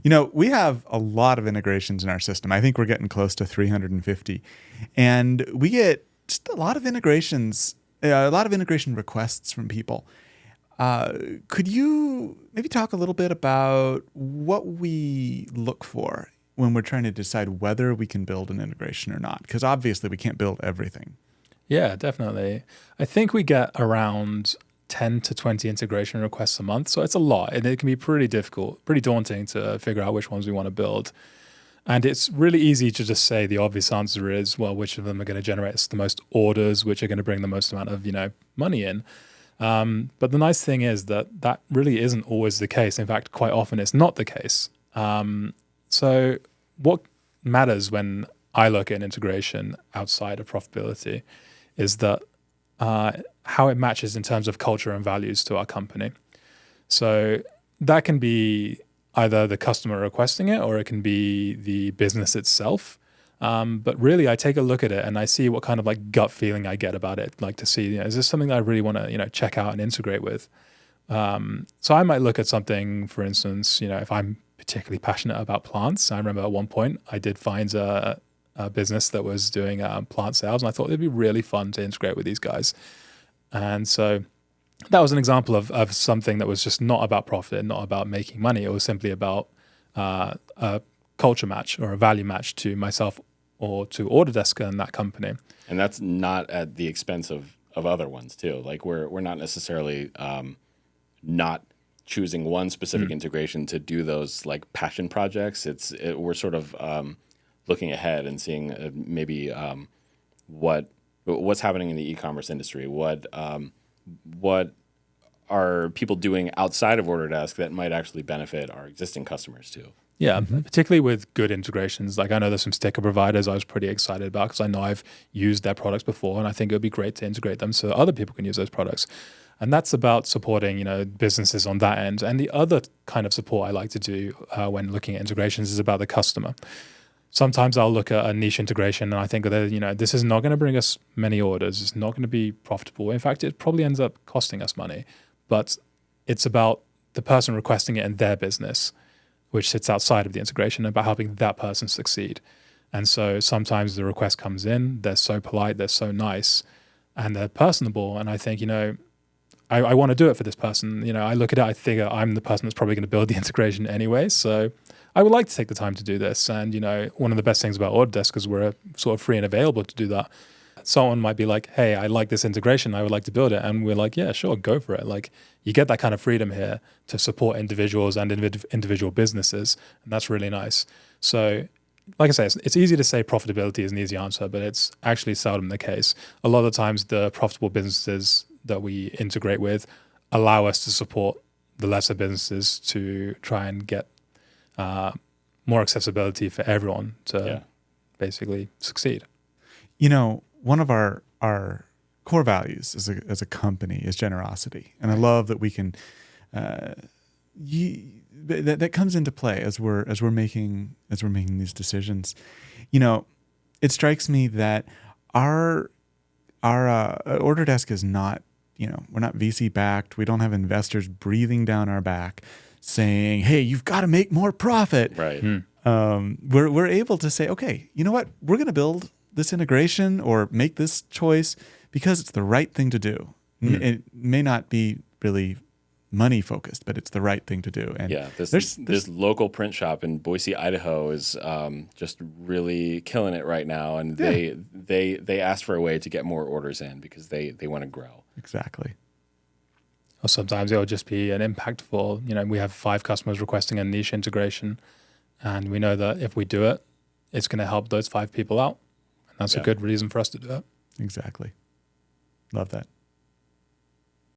We have a lot of integrations in our system. I think we're getting close to 350. And we get just a lot of integrations, a lot of integration requests from people. Could you maybe talk a little bit about what we look for when we're trying to decide whether we can build an integration or not? Because obviously we can't build everything. Yeah, definitely. I think we get around 10 to 20 integration requests a month. So it's a lot, and it can be pretty difficult, pretty daunting to figure out which ones we want to build. And it's really easy to just say the obvious answer is, well, which of them are going to generate us the most orders, which are going to bring the most amount of, money in. But the nice thing is that really isn't always the case. In fact, quite often it's not the case. So what matters when I look at an integration outside of profitability is that how it matches in terms of culture and values to our company. So that can be either the customer requesting it or it can be the business itself. But really, I take a look at it and I see what kind of like gut feeling I get about it. Like to see, is this something that I really want to, check out and integrate with? So I might look at something, for instance, if I'm particularly passionate about plants. I remember at one point I did find a business that was doing plant sales, and I thought it'd be really fun to integrate with these guys. And so that was an example of something that was just not about profit, not about making money. It was simply about a culture match or a value match to myself or to Autodesk and that company. And that's not at the expense of other ones too. Like we're not necessarily not choosing one specific integration to do those like passion projects. We're sort of looking ahead and seeing maybe what's happening in the e-commerce industry. What are people doing outside of Autodesk that might actually benefit our existing customers too? Yeah, particularly with good integrations. Like I know there's some sticker providers I was pretty excited about because I know I've used their products before, and I think it would be great to integrate them so other people can use those products. And that's about supporting, businesses on that end. And the other kind of support I like to do when looking at integrations is about the customer. Sometimes I'll look at a niche integration and I think that, this is not going to bring us many orders. It's not going to be profitable. In fact, it probably ends up costing us money. But it's about the person requesting it in their business, which sits outside of the integration, about helping that person succeed. And so sometimes the request comes in, they're so polite, they're so nice, and they're personable. And I think, I want to do it for this person. I look at it, I figure I'm the person that's probably going to build the integration anyway. So I would like to take the time to do this. And, one of the best things about Autodesk is we're sort of free and available to do that. Someone might be like, hey, I like this integration, I would like to build it. And we're like, yeah, sure, go for it. Like you get that kind of freedom here to support individuals and individual businesses. And that's really nice. So like I say, it's easy to say profitability is an easy answer, but it's actually seldom the case. A lot of the times the profitable businesses that we integrate with allow us to support the lesser businesses to try and get more accessibility for everyone to basically succeed. One of our core values as a company is generosity, and I love that we can that comes into play as we're making these decisions. It strikes me that our Autodesk is not, we're not VC backed. We don't have investors breathing down our back saying, "Hey, you've got to make more profit." Right. We're able to say, "Okay, you know what? We're going to build this integration or make this choice because it's the right thing to do." It may not be really money focused, but it's the right thing to do. And this local print shop in Boise, Idaho is just really killing it right now, and they asked for a way to get more orders in because they want to grow. Exactly. Or sometimes it'll just be an impactful, we have 5 customers requesting a niche integration, and we know that if we do it, it's going to help those 5 people out. And that's a good reason for us to do it. Exactly. Love that.